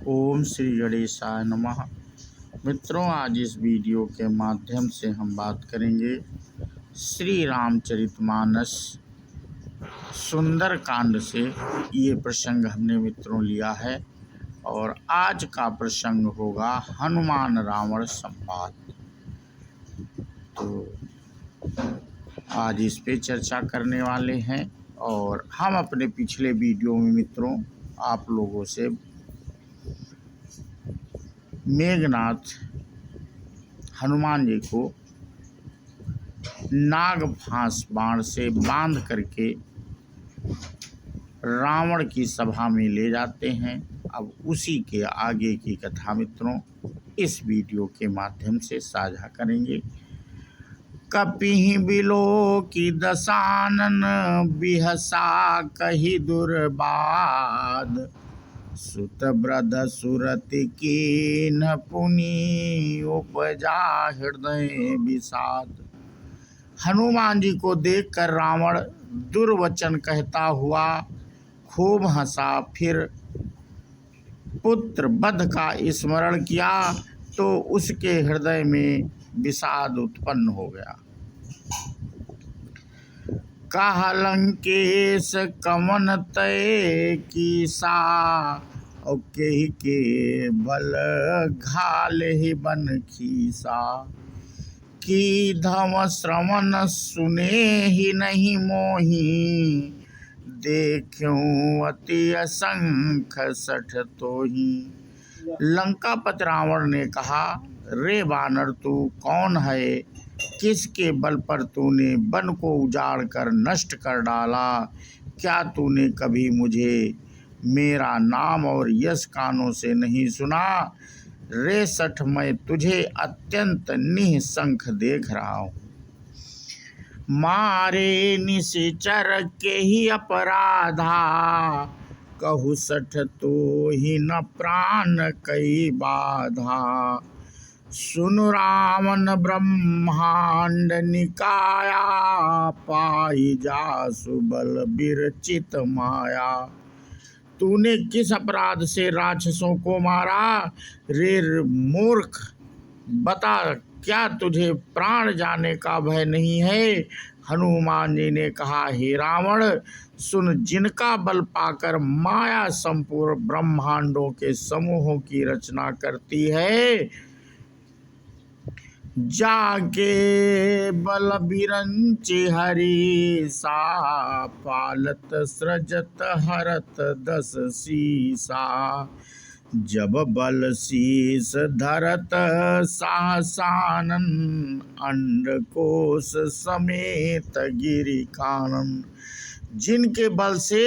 ओम श्री गणेशाय नमः। मित्रों, आज इस वीडियो के माध्यम से हम बात करेंगे श्री रामचरितमानस सुंदर कांड से। ये प्रसंग हमने मित्रों लिया है और आज का प्रसंग होगा हनुमान रावण संवाद। तो आज इस पे चर्चा करने वाले हैं और हम अपने पिछले वीडियो में मित्रों आप लोगों से मेघनाथ हनुमान जी को नाग फांस बाण से बांध करके रावण की सभा में ले जाते हैं। अब उसी के आगे की कथा मित्रों इस वीडियो के माध्यम से साझा करेंगे। कपिहि बिलो की दसानन बिहसा कही दुर्बाद सुत ब्रध सुरति कीन पुनि उपजा हृदय विषाद। हनुमान जी को देखकर रावण दुर्वचन कहता हुआ खूब हंसा। फिर पुत्र वध का स्मरण किया तो उसके हृदय में विषाद उत्पन्न हो गया। कहा लंकेश कवन तय कीसा और के बल घाल ही बन खीसा की धम श्रवण सुने ही नहीं मोही देखूं अति असंख सठ तो ही। लंकापति रावण ने कहा, रे बानर तू कौन है? किसके बल पर तूने वन को उजाड़ कर नष्ट कर डाला? क्या तूने कभी मुझे मेरा नाम और यश कानों से नहीं सुना? रे सठ, मैं तुझे अत्यंत निःशंक देख रहा हूँ। मारे निशिचर के ही अपराधा कहु सठ तो ही न प्राण कई बाधा। सुन रावण ब्रह्मांड निकाया पाई जासु बल बिरचित माया। तूने किस अपराध से राक्षसों को मारा? रे मूर्ख, बता, क्या तुझे प्राण जाने का भय नहीं है? हनुमान जी ने कहा, हे रावण सुन, जिनका बल पाकर माया संपूर्ण ब्रह्मांडों के समूहों की रचना करती है, जाके बल बिरंचि हरि सा पालत सृजत हरत दस सीसा। जब बल शीस धरत साहसानन अंडकोश समेत गिरि कानन। जिनके बल से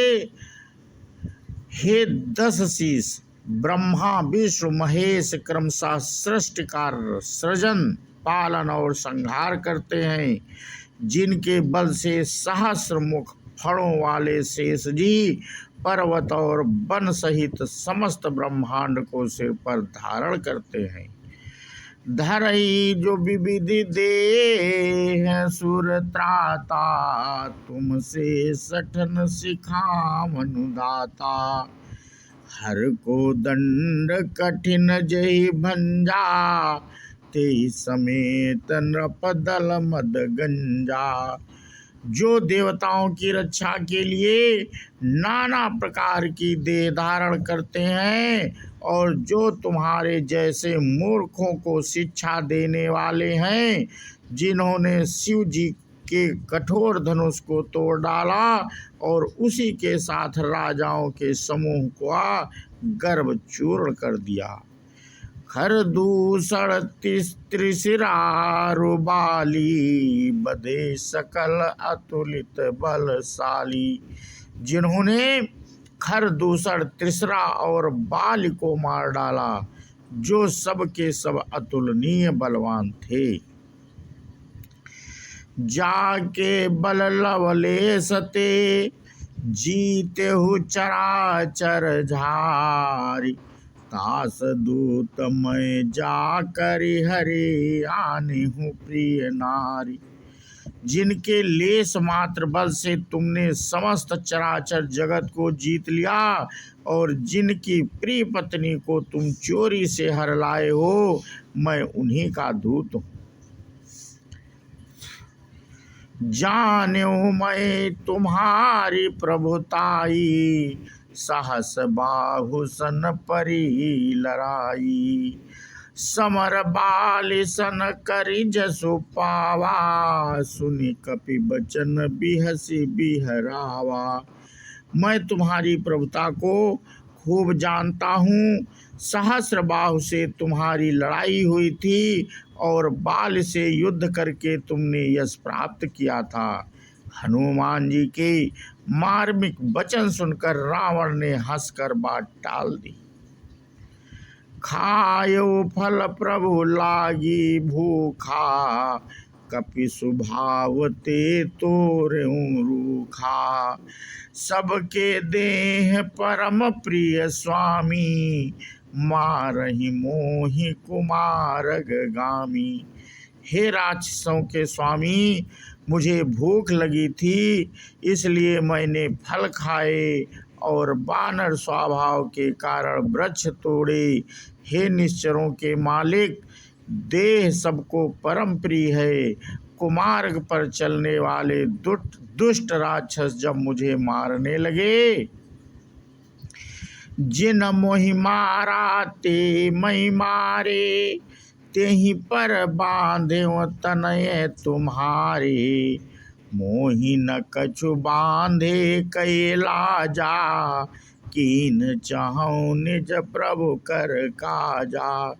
हे 10 शीस ब्रह्मा विष्णु महेश क्रमशः सृष्टि का सृजन पालन और संहार करते हैं, जिनके बल से सहस्र मुख फणों वाले शेष जी पर्वत और वन सहित समस्त ब्रह्मांड को सिर पर धारण करते हैं। धरई जो विविधि देह सुर त्राता तुमसे सठन सिखावनुदाता। हर को दंड कठिन जय भंजा ते समेत नृप दल मद गंजा। जो देवताओं की रक्षा के लिए नाना प्रकार की देह धारण करते हैं और जो तुम्हारे जैसे मूर्खों को शिक्षा देने वाले हैं, जिन्होंने शिव जी के कठोर धनुष को तोड़ डाला और उसी के साथ राजाओं के समूह को गर्भ चूर्ण कर दिया। खर दूषण त्रिशिरा रुबाली बधे सकल अतुलित बलशाली। जिन्होंने खर दूषण त्रिशरा और बाली को मार डाला, जो सब के सब अतुलनीय बलवान थे। जाके बल लवले सते जीते हु चराचर झारी। तास दूत मैं जा करि हरि आनी हूँ प्रिय नारी। जिनके लेस मात्र बल से तुमने समस्त चराचर जगत को जीत लिया और जिनकी प्रिय पत्नी को तुम चोरी से हर लाए हो, मैं उन्हीं का दूत हूँ। जान्यो मैं तुम्हारी प्रभुताई, सहस बाहु सन परी लड़ाई। समर बाल सन करि जसु पावा, सुनि कपि बचन बिहसी बिहरावा। मैं तुम्हारी प्रभुता को खूब जानता हूँ। सहस्र बाहु से तुम्हारी लड़ाई हुई थी और बाल से युद्ध करके तुमने यश प्राप्त किया था। हनुमान जी के मार्मिक वचन सुनकर रावण ने हंसकर बात टाल दी। खायो फल प्रभु लागी भूखा, कपि स्वभाव ते तोरहु रूखा। सबके देह परम प्रिय स्वामी, मारहि मोहि कुमारग गामी। हे राक्षसों के स्वामी, मुझे भूख लगी थी, इसलिए मैंने फल खाए और बानर स्वभाव के कारण वृक्ष तोड़े। हे निश्चरों के मालिक, देह सबको परम प्रिय है। कुमार्ग पर चलने वाले दुष्ट राक्षस जब मुझे मारने लगे, जिन मोहि मारा ते मैं मारे, तेहि पर बांधे तनय तुम्हारे। मोहि न कछु बांधे कैला जा, कीन चाहूं निज प्रभु कर काजा।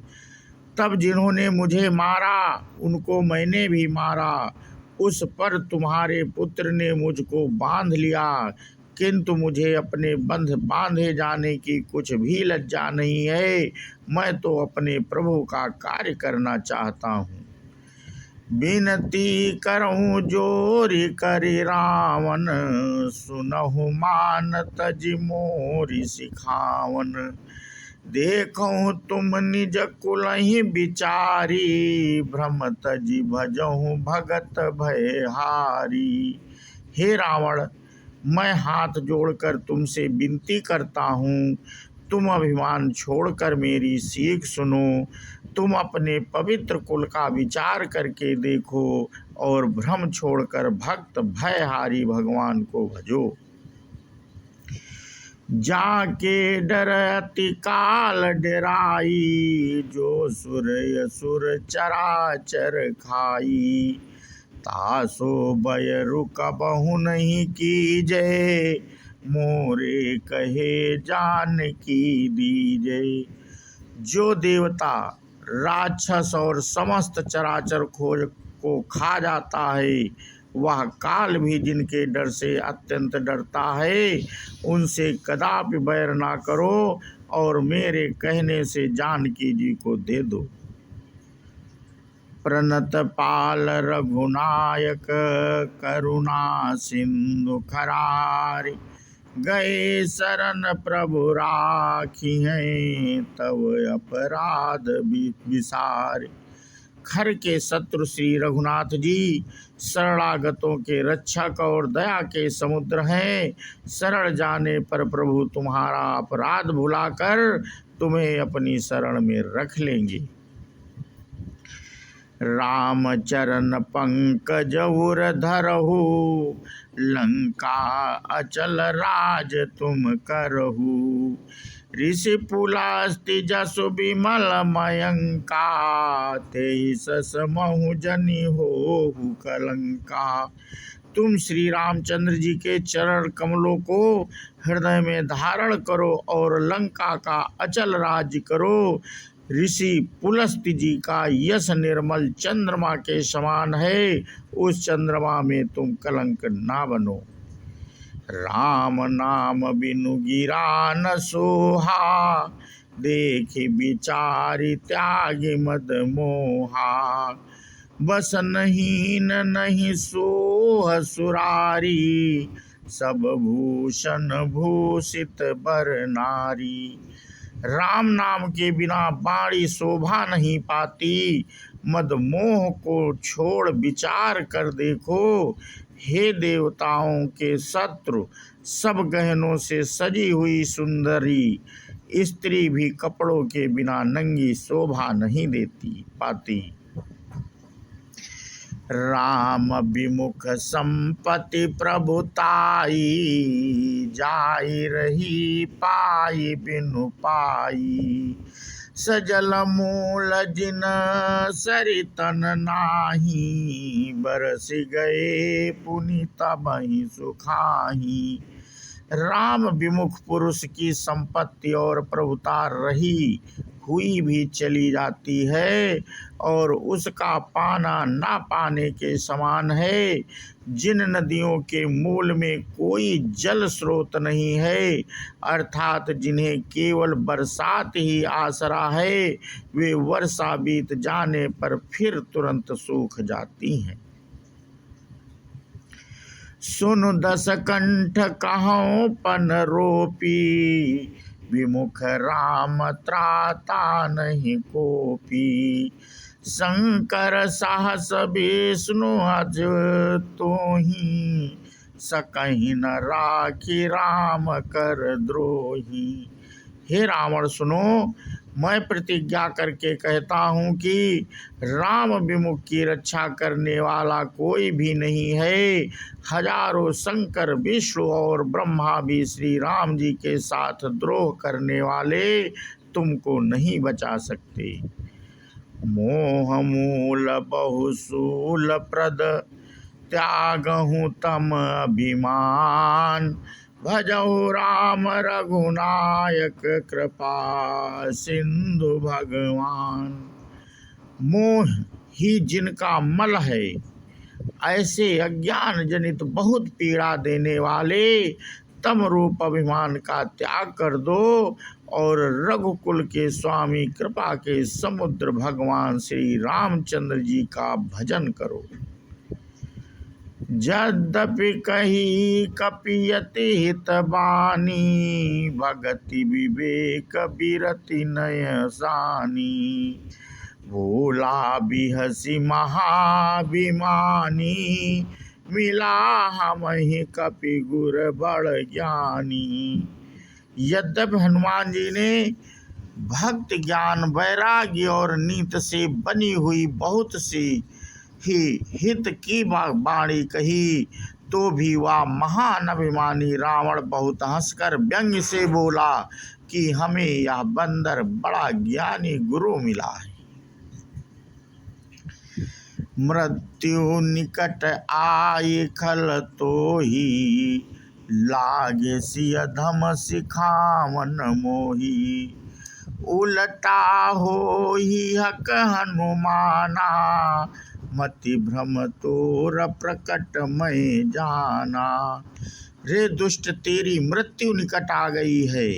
तब जिन्होंने मुझे मारा उनको मैंने भी मारा, उस पर तुम्हारे पुत्र ने मुझको बांध लिया, किंतु मुझे अपने बांधे जाने की कुछ भी लज्जा नहीं है। मैं तो अपने प्रभु का कार्य करना चाहता हूँ। बिनती करऊँ जोरि करि रावण, सुनहु मान तज मोरि सिखावन। देखऊँ तुम निज कुलहि बिचारी, भ्रम तजि भजहु भगत भयहारी। हे रावण, मैं हाथ जोड़कर तुमसे विनती करता हूँ, तुम अभिमान छोड़कर मेरी सीख सुनो। तुम अपने पवित्र कुल का विचार करके देखो और भ्रम छोड़कर भक्त भयहारी भगवान को भजो। जाके डर अति काल डराई, जो सुर असुर चराचर खाई। तासो भय रुकबहु नहीं कीजय, मोरे कहे जानकी दीजय। जो देवता, राक्षस और समस्त चराचर खोज को खा जाता है, वह काल भी जिनके डर से अत्यंत डरता है, उनसे कदापि बैर ना करो और मेरे कहने से जानकी जी को दे दो। प्रणत पाल रघुनायक, करुणा सिंधु खरारी। गए शरण प्रभु राखी हैं, तब अपराध विसारे। खर के शत्रु श्री रघुनाथ जी शरणागतों के रक्षक और दया के समुद्र हैं। शरण जाने पर प्रभु तुम्हारा अपराध भुलाकर तुम्हें अपनी शरण में रख लेंगे। राम चरण पंकज उर धरहु, लंका अचल राज तुम करहु। ऋषि पुलस्त्य जसु विमल मयंका, तेहि सस महु जनि होहु कलंका। तुम श्री रामचंद्र जी के चरण कमलों को हृदय में धारण करो और लंका का अचल राज्य करो। ऋषि पुलस्त्य जी का यश निर्मल चंद्रमा के समान है, उस चंद्रमा में तुम कलंक ना बनो। राम नाम बिनु गिरा न सोहा, देखि विचारि त्यागि मद मोहा। बस नहीं नहीं सोह सुरारी, सब भूषण भूषित बर नारी। राम नाम के बिना बाणी शोभा नहीं पाती। मद मोह को छोड़ विचार कर देखो, हे देवताओं के शत्रु, सब गहनों से सजी हुई सुंदरी स्त्री भी कपड़ों के बिना नंगी शोभा नहीं देती पाती। राम विमुख संपत्ति प्रभुताई, जाई रही पाई बिनु पाई। सजल मूल जिन सरितन नाही, बरस गए पुनि तबहि सुखाही। राम विमुख पुरुष की संपत्ति और प्रभुता रही हुई भी चली जाती है और उसका पाना ना पाने के समान है। जिन नदियों के मूल में कोई जल स्रोत नहीं है, अर्थात जिन्हें केवल बरसात ही आसरा है, वे वर्षा बीत जाने पर फिर तुरंत सूख जाती हैं। सुनु दस कंठ कहूँ पन रोपी, विमुख राम त्राता नहीं कोपी। शंकर साहस विष्णु अज तोही, सकहि न राखी राम कर द्रोही। हे रावण सुनो, मैं प्रतिज्ञा करके कहता हूँ कि राम विमुख की रक्षा करने वाला कोई भी नहीं है। हजारों शंकर विष्णु और ब्रह्मा भी श्री राम जी के साथ द्रोह करने वाले तुमको नहीं बचा सकते। मोह मूल बहुसूल प्रद, त्यागहु तम अभिमान। भजहु राम रघुनायक, कृपा सिंधु भगवान। मोह ही जिनका मल है, ऐसे अज्ञान जनित बहुत पीड़ा देने वाले तम रूप अभिमान का त्याग कर दो और रघुकुल के स्वामी कृपा के समुद्र भगवान श्री रामचंद्र जी का भजन करो। यद्यपि कही कपियति हित बानी, भगति विवेक बिरति नय सानी। भोला बिहसी महाभिमानी, मिला हमहि कपि गुर बड़ ज्ञानी। यद्यपि हनुमान जी ने भक्त ज्ञान वैराग्य और नीत से बनी हुई बहुत सी ही हित की वाणी कही, तो भी वह महान अभिमानी रावण बहुत हंसकर व्यंग्य से बोला कि हमें यह बंदर बड़ा ज्ञानी गुरु मिला है। मृत्यु निकट आए खल तो ही, लागे सिय धम सिखावन मोही। उलटा हो ही हक हनुमाना, मति भ्रम तोर प्रकट मैं जाना। रे दुष्ट, तेरी मृत्यु निकट आ गई है।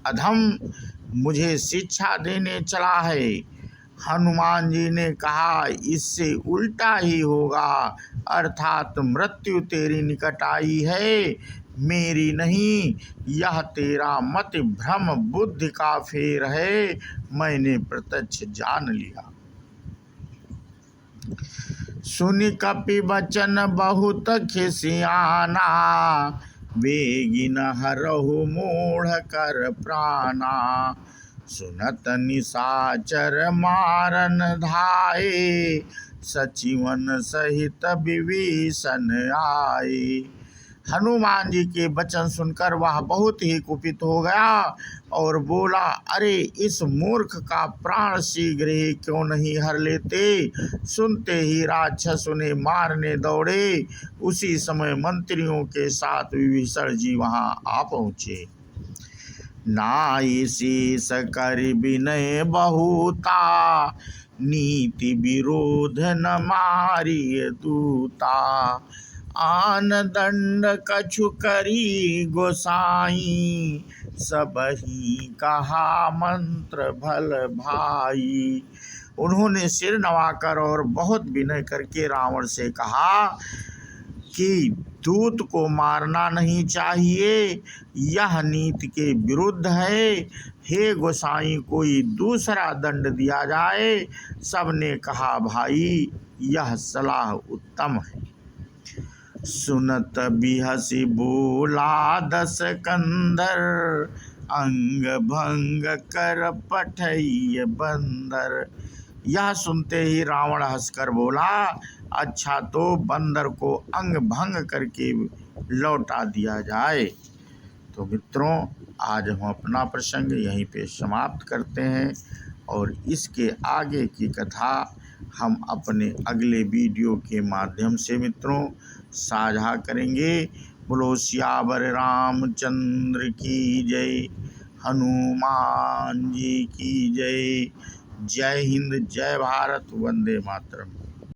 अधम मुझे शिक्षा देने चला है। हनुमान जी ने कहा, इससे उल्टा ही होगा, अर्थात मृत्यु तेरी निकट आई है, मेरी नहीं। यह तेरा मति भ्रम बुद्धि का फेर है, मैंने प्रत्यक्ष जान लिया। सुनि कपि वचन बहुत खिसियाना, बेगिन हरहु मूढ़ कर प्राणा। सुनत निशाचर मारन धाये, सचिवन सहित विभीषण आए। हनुमान जी के वचन सुनकर वह बहुत ही कुपित हो गया और बोला, अरे इस मूर्ख का प्राण शीघ्र ही क्यों नहीं हर लेते। सुनते ही राक्षस उन्हें मारने दौड़े। उसी समय मंत्रियों के साथ विभीषण जी वहां आ पहुंचे। नाई शीस कर विनय बहुता, नीति विरोध न मारिय दूता। आन दंड कछु करी गोसाई, सबही कहा मंत्र भल भाई। उन्होंने सिर नवाकर और बहुत विनय करके रावण से कहा, कि दूत को मारना नहीं चाहिए, यह नीति के विरुद्ध है। हे गोसाई, कोई दूसरा दंड दिया जाए। सबने कहा, भाई यह सलाह उत्तम है। सुनत बिहसी बोला दस कंदर, अंग भंग कर पठइय बंदर। यह सुनते ही रावण हंसकर बोला, अच्छा तो बंदर को अंग भंग करके लौटा दिया जाए। तो मित्रों, आज हम अपना प्रसंग यहीं पे समाप्त करते हैं और इसके आगे की कथा हम अपने अगले वीडियो के माध्यम से मित्रों साझा करेंगे। बोलो सियावर रामचंद्र की जय, हनुमान जी की जय। जय हिंद, जय भारत, वंदे मातरम।